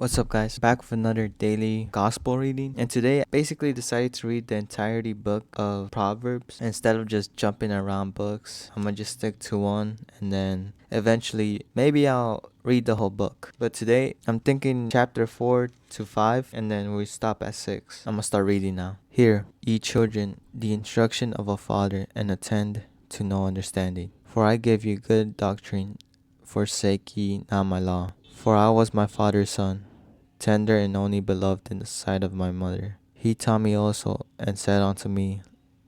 What's up, guys? Back with another daily gospel reading. And today I basically decided to read the entirety book of Proverbs. Instead of just jumping around books, I'm gonna just stick to one and then eventually maybe I'll read the whole book. But today I'm thinking chapter 4 to 5 and then we stop at 6. I'm gonna start reading now. Hear, ye children, the instruction of a father, and attend to no understanding. For I give you good doctrine, forsake ye not my law. For I was my father's son, tender and only beloved in the sight of my mother. He taught me also, and said unto me,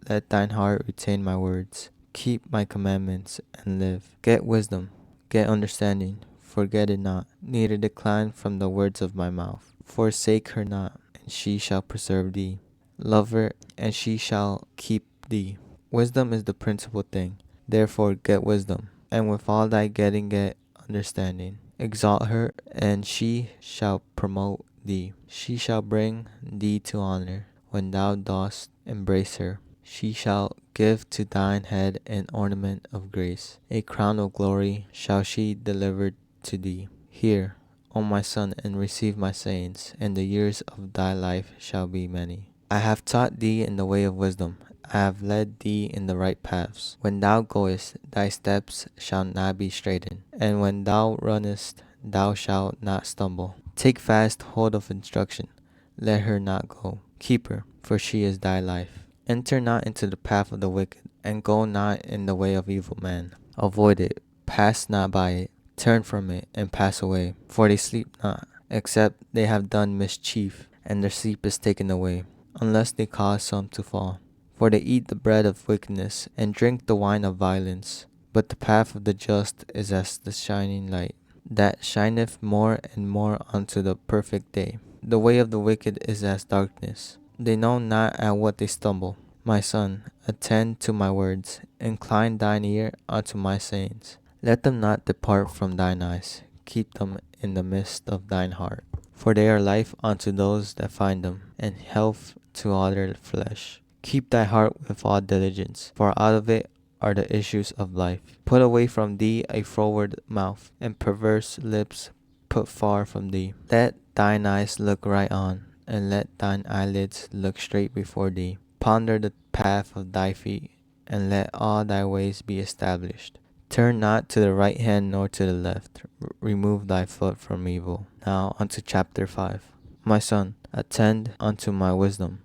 let thine heart retain my words. Keep my commandments, and live. Get wisdom, get understanding, forget it not, neither decline from the words of my mouth. Forsake her not, and she shall preserve thee. Love her, and she shall keep thee. Wisdom is the principal thing. Therefore get wisdom, and with all thy getting get understanding. Exalt her, and she shall promote thee. She shall bring thee to honor when thou dost embrace her. She shall give to thine head an ornament of grace. A crown of glory shall she deliver to thee. Hear, O my son, and receive my sayings, and the years of thy life shall be many. I have taught thee in the way of wisdom. I have led thee in the right paths. When thou goest, thy steps shall not be straitened, and when thou runnest, thou shalt not stumble. Take fast hold of instruction, let her not go. Keep her, for she is thy life. Enter not into the path of the wicked, and go not in the way of evil men. Avoid it, pass not by it, turn from it, and pass away. For they sleep not, except they have done mischief, and their sleep is taken away, unless they cause some to fall. For they eat the bread of wickedness, and drink the wine of violence. But the path of the just is as the shining light, that shineth more and more unto the perfect day. The way of the wicked is as darkness. They know not at what they stumble. My son, attend to my words, incline thine ear unto my sayings. Let them not depart from thine eyes, keep them in the midst of thine heart. For they are life unto those that find them, and health to all their flesh. Keep thy heart with all diligence, for out of it are the issues of life. Put away from thee a froward mouth, and perverse lips put far from thee. Let thine eyes look right on, and let thine eyelids look straight before thee. Ponder the path of thy feet, and let all thy ways be established. Turn not to the right hand nor to the left. Remove thy foot from evil. Now unto chapter 5. My son, attend unto my wisdom,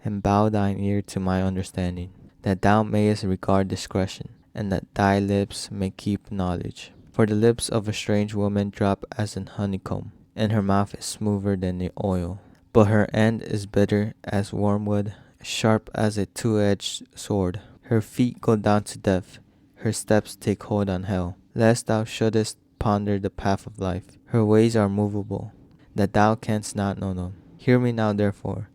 and bow thine ear to my understanding, that thou mayest regard discretion, and that thy lips may keep knowledge. For the lips of a strange woman drop as an honeycomb, and her mouth is smoother than the oil. But her end is bitter as wormwood, sharp as a two-edged sword. Her feet go down to death, her steps take hold on hell. Lest thou shouldest ponder the path of life, her ways are movable, that thou canst not know them. Hear me now therefore,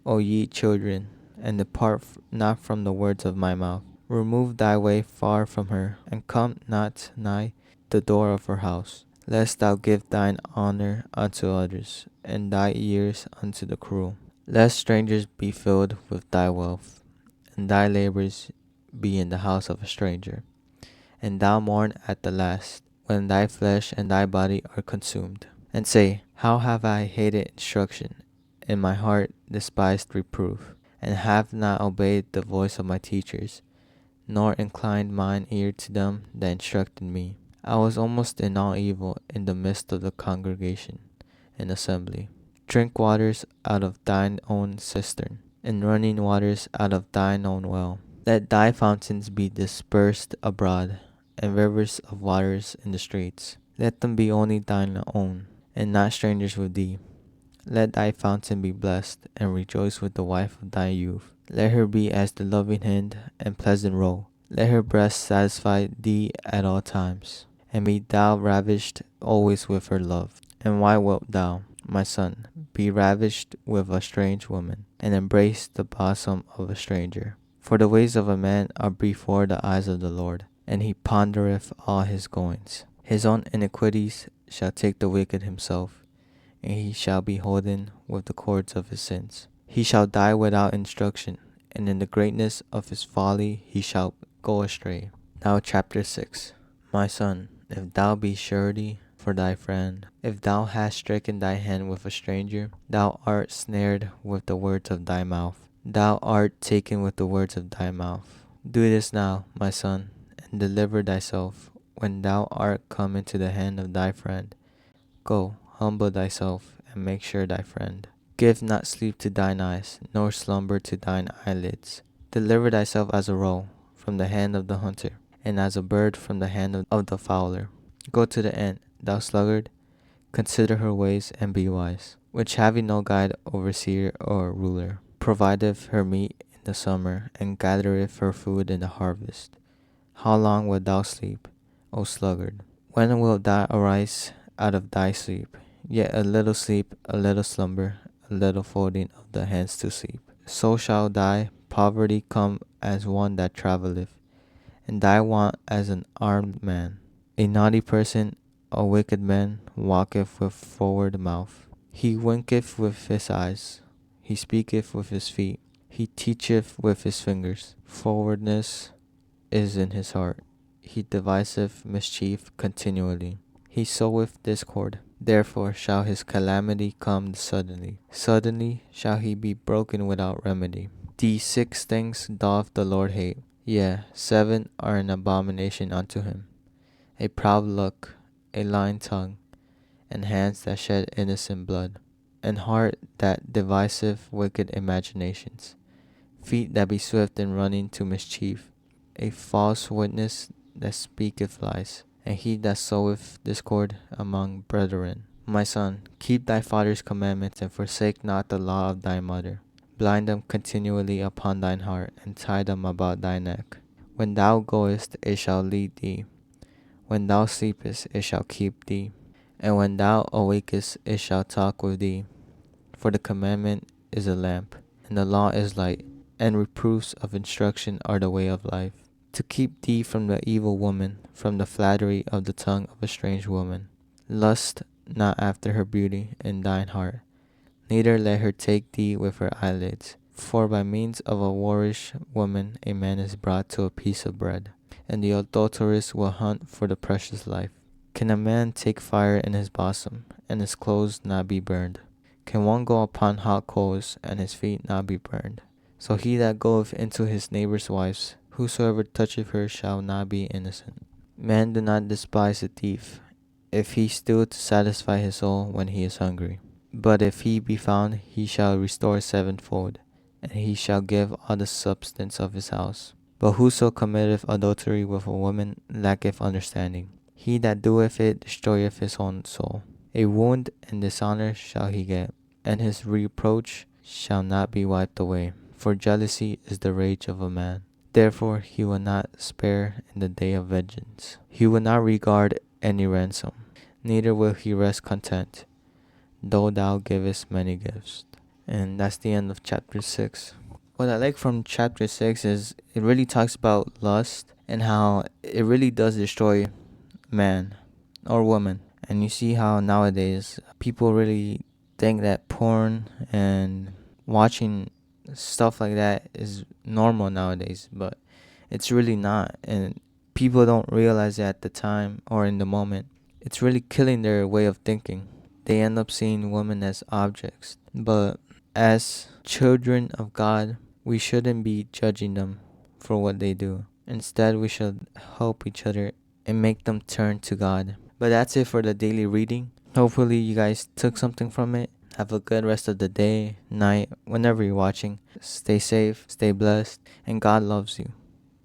O ye children, and depart not from the words of my mouth. Remove thy way far from her, and come not nigh the door of her house, lest thou give thine honor unto others, and thy ears unto the cruel. Lest strangers be filled with thy wealth, and thy labors be in the house of a stranger, and thou mourn at the last, when thy flesh and thy body are consumed. And say, how have I hated instruction, and my heart despised reproof, and have not obeyed the voice of my teachers, nor inclined mine ear to them that instructed me. I was almost in all evil in the midst of the congregation and assembly. Drink waters out of thine own cistern, and running waters out of thine own well. Let thy fountains be dispersed abroad, and rivers of waters in the streets. Let them be only thine own, and not strangers with thee. Let thy fountain be blessed, and rejoice with the wife of thy youth. Let her be as the loving hind and pleasant roe. Let her breast satisfy thee at all times, and be thou ravished always with her love. And why wilt thou, my son, be ravished with a strange woman, and embrace the bosom of a stranger? For the ways of a man are before the eyes of the Lord, and he pondereth all his goings. His own iniquities shall take the wicked himself, and he shall be holden with the cords of his sins. He shall die without instruction, and in the greatness of his folly he shall go astray. Now chapter 6. My son, if thou be surety, for thy friend. If thou hast stricken thy hand with a stranger, thou art snared with the words of thy mouth. Thou art taken with the words of thy mouth. Do this now, my son, and deliver thyself when thou art come into the hand of thy friend. Go, humble thyself, and make sure thy friend. Give not sleep to thine eyes, nor slumber to thine eyelids. Deliver thyself as a roe from the hand of the hunter, and as a bird from the hand of the fowler. Go to the ant, thou sluggard, consider her ways, and be wise, which having no guide, overseer, or ruler, provideth her meat in the summer, and gathereth her food in the harvest. How long wilt thou sleep, O sluggard? When wilt thou arise out of thy sleep? Yet a little sleep, a little slumber, a little folding of the hands to sleep. So shall thy poverty come as one that travelleth, and thy want as an armed man. A naughty person, a wicked man, walketh with forward mouth. He winketh with his eyes, he speaketh with his feet, he teacheth with his fingers. Forwardness is in his heart. He deviseth mischief continually. He soweth discord. Therefore shall his calamity come suddenly. Suddenly shall he be broken without remedy. These 6 things doth the Lord hate. Yea, 7 are an abomination unto him: a proud look, a lying tongue, and hands that shed innocent blood, and heart that deviseth wicked imaginations, feet that be swift in running to mischief, a false witness that speaketh lies, and he that soweth discord among brethren. My son, keep thy father's commandments, and forsake not the law of thy mother. Bind them continually upon thine heart, and tie them about thy neck. When thou goest, it shall lead thee. When thou sleepest, it shall keep thee. And when thou awakest, it shall talk with thee. For the commandment is a lamp, and the law is light, and reproofs of instruction are the way of life. To keep thee from the evil woman, from the flattery of the tongue of a strange woman. Lust not after her beauty in thine heart, neither let her take thee with her eyelids. For by means of a whorish woman a man is brought to a piece of bread, and the adulteress will hunt for the precious life. Can a man take fire in his bosom, and his clothes not be burned? Can one go upon hot coals, and his feet not be burned? So he that goeth into his neighbour's wives, whosoever toucheth her shall not be innocent. Man do not despise a thief, if he steal to satisfy his soul when he is hungry. But if he be found, he shall restore sevenfold, and he shall give all the substance of his house. But whoso committeth adultery with a woman lacketh understanding. He that doeth it destroyeth his own soul. A wound and dishonour shall he get, and his reproach shall not be wiped away. For jealousy is the rage of a man. Therefore he will not spare in the day of vengeance. He will not regard any ransom, neither will he rest content, though thou givest many gifts. And that's the end of chapter 6. What I like from chapter 6 is it really talks about lust and how it really does destroy man or woman. And you see how nowadays people really think that porn and watching stuff like that is normal nowadays, but it's really not. And people don't realize it at the time or in the moment. It's really killing their way of thinking. They end up seeing women as objects. But as children of God, we shouldn't be judging them for what they do. Instead, we should help each other and make them turn to God. But that's it for the daily reading. Hopefully you guys took something from it. Have a good rest of the day, night, whenever you're watching. Stay safe, stay blessed, and God loves you.